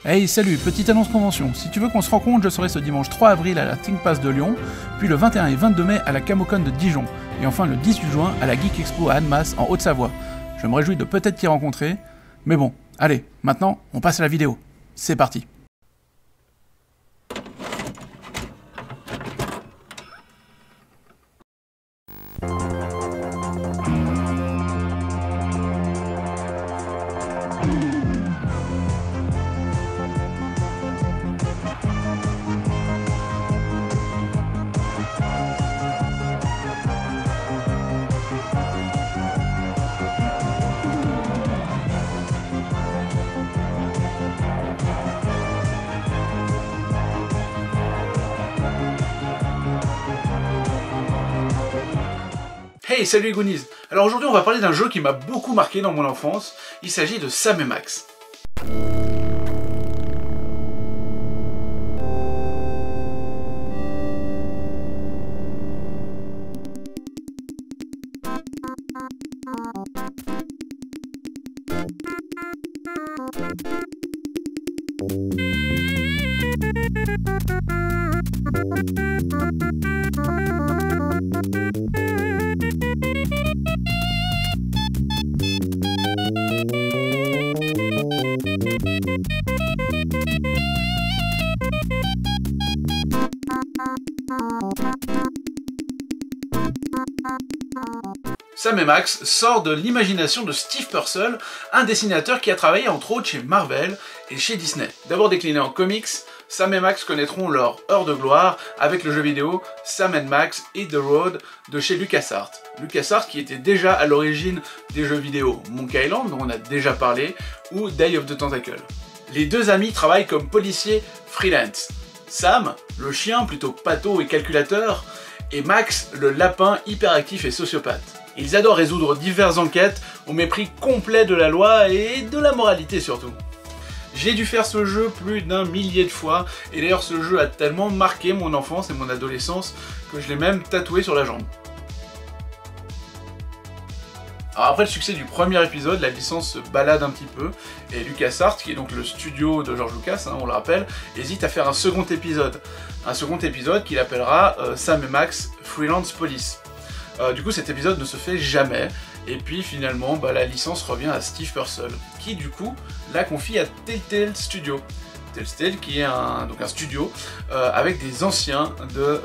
Hey salut, petite annonce convention, si tu veux qu'on se rencontre, je serai ce dimanche 3 avril à la ThinkPass de Lyon, puis le 21 et 22 mai à la Camocon de Dijon, et enfin le 18 juin à la Geek Expo à Annemasse en Haute-Savoie. Je me réjouis de peut-être t'y rencontrer, mais bon, allez, maintenant on passe à la vidéo. C'est parti. Hey, salut les Goonies! Alors aujourd'hui on va parler d'un jeu qui m'a beaucoup marqué dans mon enfance, il s'agit de Sam & Max. Sam & Max sort de l'imagination de Steve Purcell, un dessinateur qui a travaillé entre autres chez Marvel et chez Disney. D'abord décliné en comics, Sam & Max connaîtront leur heure de gloire avec le jeu vidéo Sam & Max Hit the Road de chez LucasArts. LucasArts qui était déjà à l'origine des jeux vidéo Monkey Island, dont on a déjà parlé, ou Day of the Tentacle. Les deux amis travaillent comme policiers freelance. Sam, le chien plutôt pâteau et calculateur, et Max, le lapin hyperactif et sociopathe. Ils adorent résoudre diverses enquêtes au mépris complet de la loi et de la moralité surtout. J'ai dû faire ce jeu plus d'un millier de fois, et d'ailleurs ce jeu a tellement marqué mon enfance et mon adolescence que je l'ai même tatoué sur la jambe. Alors après le succès du premier épisode, la licence se balade un petit peu, et LucasArts, qui est donc le studio de George Lucas, on le rappelle, hésite à faire un second épisode. Un second épisode qu'il appellera Sam & Max Freelance Police. Du coup cet épisode ne se fait jamais, et puis finalement la licence revient à Steve Purcell, qui du coup la confie à Telltale Studio. Telltale qui est un studio avec des anciens de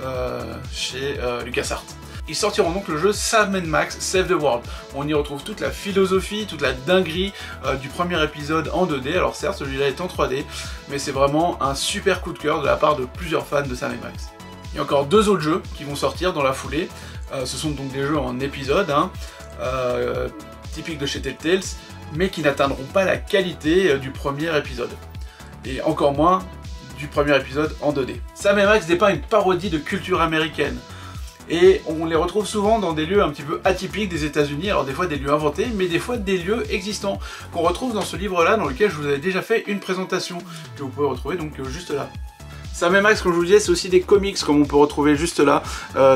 chez LucasArts. Ils sortiront donc le jeu Sam & Max Save the World. On y retrouve toute la philosophie, toute la dinguerie du premier épisode en 2D. Alors certes, celui-là est en 3D, mais c'est vraiment un super coup de cœur de la part de plusieurs fans de Sam & Max. Il y a encore deux autres jeux qui vont sortir dans la foulée. Ce sont donc des jeux en épisodes, typiques de chez Telltale, mais qui n'atteindront pas la qualité du premier épisode. Et encore moins du premier épisode en 2D. Sam & Max dépeint une parodie de culture américaine. Et on les retrouve souvent dans des lieux un petit peu atypiques des États-Unis, alors des fois des lieux inventés, mais des fois des lieux existants, qu'on retrouve dans ce livre-là, dans lequel je vous avais déjà fait une présentation, que vous pouvez retrouver donc juste là. Sam & Max, comme je vous le disais, c'est aussi des comics, comme on peut retrouver juste là,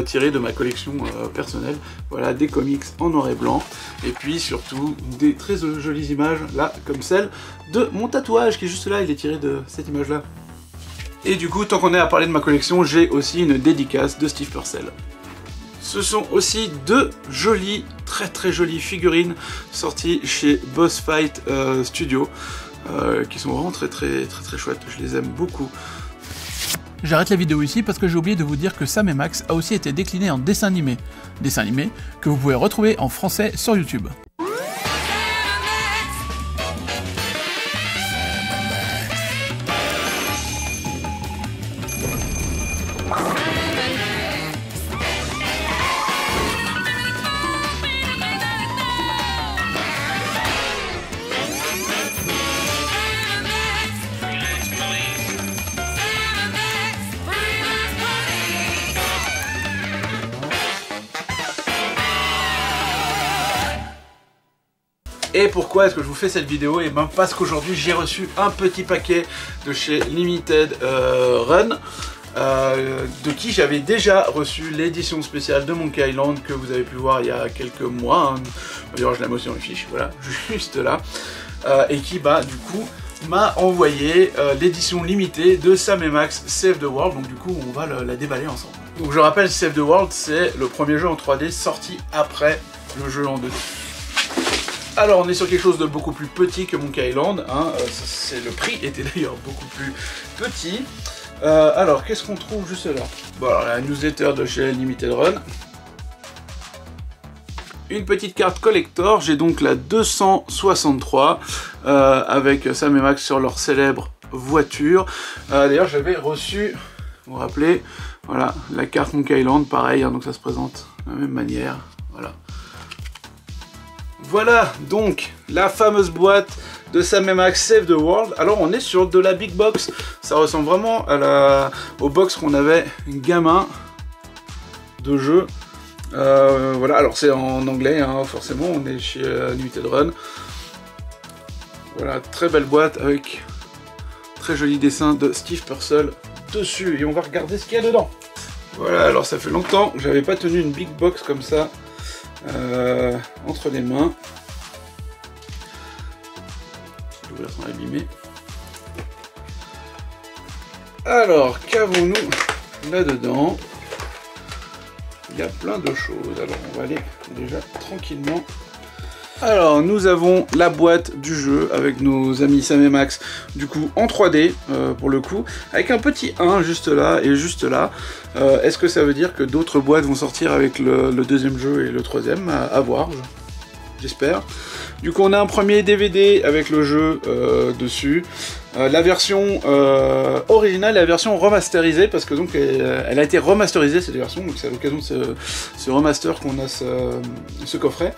tirés de ma collection personnelle. Voilà, des comics en noir et blanc, et puis surtout des très jolies images, là, comme celle de mon tatouage, qui est juste là, il est tiré de cette image-là. Et du coup, tant qu'on est à parler de ma collection, j'ai aussi une dédicace de Steve Purcell. Ce sont aussi deux jolies, très jolies figurines sorties chez Boss Fight Studio, qui sont vraiment très chouettes, je les aime beaucoup. J'arrête la vidéo ici parce que j'ai oublié de vous dire que Sam & Max a aussi été décliné en dessin animé que vous pouvez retrouver en français sur YouTube. Et pourquoi est-ce que je vous fais cette vidéo? Et ben parce qu'aujourd'hui j'ai reçu un petit paquet de chez Limited Run, de qui j'avais déjà reçu l'édition spéciale de Monkey Island que vous avez pu voir il y a quelques mois. D'ailleurs je la mets aussi dans les fiches, voilà, juste là. Et qui du coup m'a envoyé l'édition limitée de Sam & Max Save the World, donc du coup on va la déballer ensemble. Donc je rappelle, Save the World c'est le premier jeu en 3D sorti après le jeu en 2D. Alors on est sur quelque chose de beaucoup plus petit que Monkey Island, hein. Le prix était d'ailleurs beaucoup plus petit. Alors qu'est-ce qu'on trouve juste là? Bon alors la newsletter de chez Limited Run. Une petite carte collector, j'ai donc la 263 avec Sam & Max sur leur célèbre voiture. D'ailleurs j'avais reçu, vous vous rappelez, voilà, la carte Monkey Island, pareil, hein, donc ça se présente de la même manière, voilà. Voilà donc la fameuse boîte de Sam & Max Save the World. Alors on est sur de la big box, ça ressemble vraiment à aux box qu'on avait gamin de jeu. Voilà, alors c'est en anglais, hein, forcément, on est chez Limited Run. Voilà, très belle boîte avec très joli dessin de Steve Purcell dessus. Et on va regarder ce qu'il y a dedans. Voilà, alors ça fait longtemps que j'avais pas tenu une big box comme ça entre les mains. Je vais ouvrir sans l'abîmer. Alors, qu'avons-nous là-dedans? Il y a plein de choses, alors on va aller déjà tranquillement. Alors nous avons la boîte du jeu avec nos amis Sam & Max, du coup en 3D pour le coup, avec un petit 1 juste là et juste là. Est-ce que ça veut dire que d'autres boîtes vont sortir avec le deuxième jeu et le troisième? À voir, j'espère. Du coup on a un premier DVD avec le jeu dessus. La version originale et la version remasterisée, parce que donc elle a été remasterisée cette version, donc c'est à l'occasion de ce remaster qu'on a ce coffret.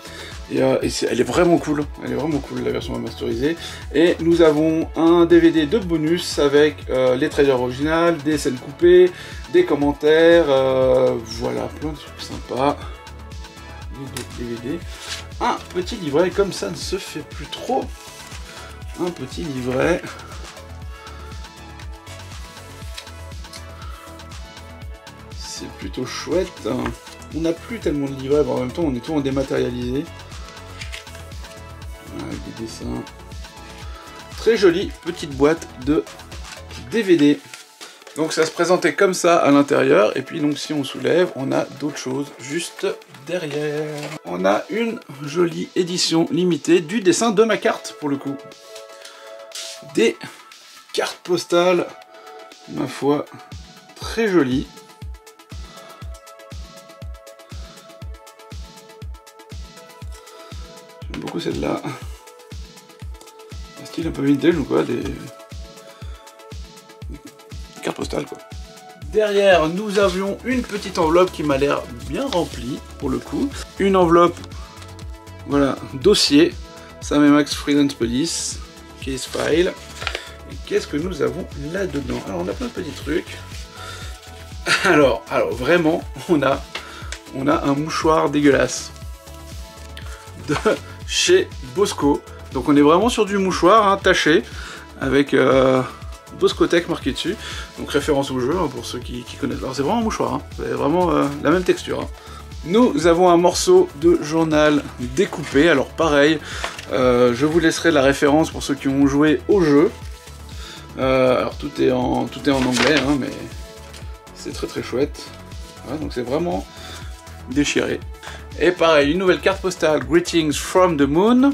Et elle est vraiment cool, la version remasterisée. Et nous avons un DVD de bonus avec les trailers originales, des scènes coupées, des commentaires, voilà, plein de trucs sympas. Les DVD. Un petit livret, comme ça ne se fait plus trop. Un petit livret. C'est plutôt chouette. On n'a plus tellement de livrets, mais en même temps on est tout en dématérialisé. Avec des dessins. Très jolie petite boîte de DVD. Donc ça se présentait comme ça à l'intérieur, et puis donc si on soulève, on a d'autres choses juste derrière. On a une jolie édition limitée du dessin de ma carte pour le coup. Des cartes postales, ma foi, très jolies. J'aime beaucoup celle-là. Un style un peu vintage ou quoi, des cartes postales quoi. Derrière, nous avions une petite enveloppe qui m'a l'air bien remplie pour le coup. Une enveloppe, voilà, dossier, Sam & Max Freelance Police, case file. Et qu'est-ce que nous avons là-dedans? Alors on a plein de petits trucs. Alors vraiment, on a un mouchoir dégueulasse de chez Bosco. Donc on est vraiment sur du mouchoir hein, taché avec Boscotech marqué dessus. Donc référence au jeu hein, pour ceux qui connaissent. Alors c'est vraiment un mouchoir, hein. C'est vraiment la même texture. Hein. Nous avons un morceau de journal découpé. Alors pareil, je vous laisserai la référence pour ceux qui ont joué au jeu. Alors tout est en anglais, hein, mais c'est très chouette. Voilà, donc c'est vraiment déchiré. Et pareil, une nouvelle carte postale, Greetings from the Moon.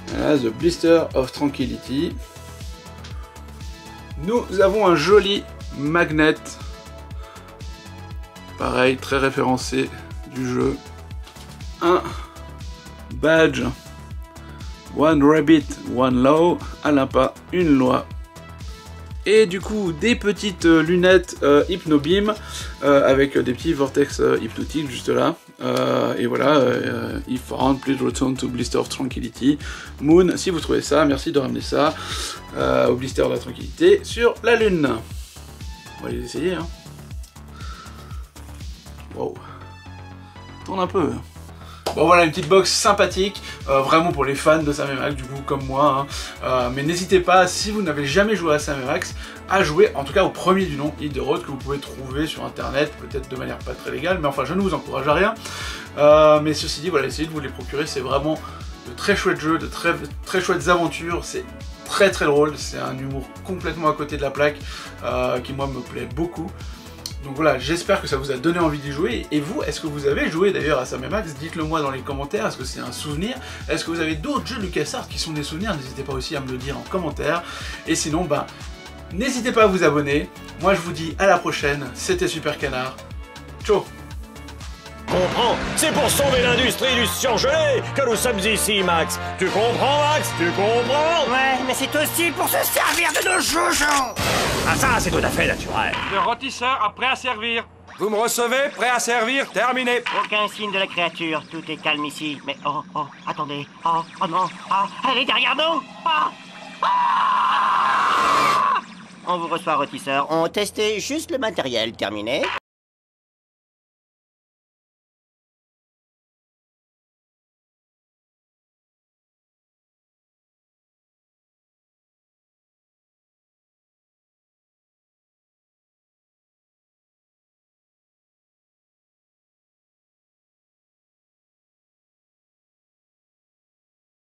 Voilà, The Blister of Tranquility. Nous avons un joli magnet. Pareil, très référencé du jeu. Un badge. One rabbit, one law. Alain Pas, une loi. Et du coup, des petites lunettes Hypnobeam avec des petits vortex hypnotiques juste là. Et voilà, if found, please return to Blister of Tranquility. Moon, si vous trouvez ça, merci de ramener ça au Blister de la Tranquillité sur la Lune. On va les essayer, hein. Wow. Tourne un peu. Bon voilà, une petite box sympathique, vraiment pour les fans de Sam & Max, du coup comme moi, hein. Mais n'hésitez pas, si vous n'avez jamais joué à Sam & Max, à jouer en tout cas au premier du nom, Hit the Road, que vous pouvez trouver sur internet, peut-être de manière pas très légale, mais enfin je ne vous encourage à rien. Mais ceci dit, voilà, essayez de vous les procurer, c'est vraiment de très chouettes jeux, de très chouettes aventures, c'est très très drôle, c'est un humour complètement à côté de la plaque, qui moi me plaît beaucoup. Donc voilà, j'espère que ça vous a donné envie d'y jouer. Et vous, est-ce que vous avez joué d'ailleurs à Sam & Max? Dites-le moi dans les commentaires, est-ce que c'est un souvenir? Est-ce que vous avez d'autres jeux LucasArts qui sont des souvenirs? N'hésitez pas aussi à me le dire en commentaire. Et sinon, ben, n'hésitez pas à vous abonner. Moi je vous dis à la prochaine, c'était Super Canard. Ciao. Comprends, c'est pour sauver l'industrie du surgelé que nous sommes ici, Max. Tu comprends, Max? Tu comprends? Ouais, mais c'est aussi pour se servir de nos chouchous. Ah ça, c'est tout à fait naturel. Le rôtisseur a prêt à servir. Vous me recevez? Prêt à servir? Terminé. Aucun signe de la créature, tout est calme ici. Mais oh, attendez. Oh non, elle est derrière nous. On vous reçoit, rôtisseur. On testait juste le matériel, terminé.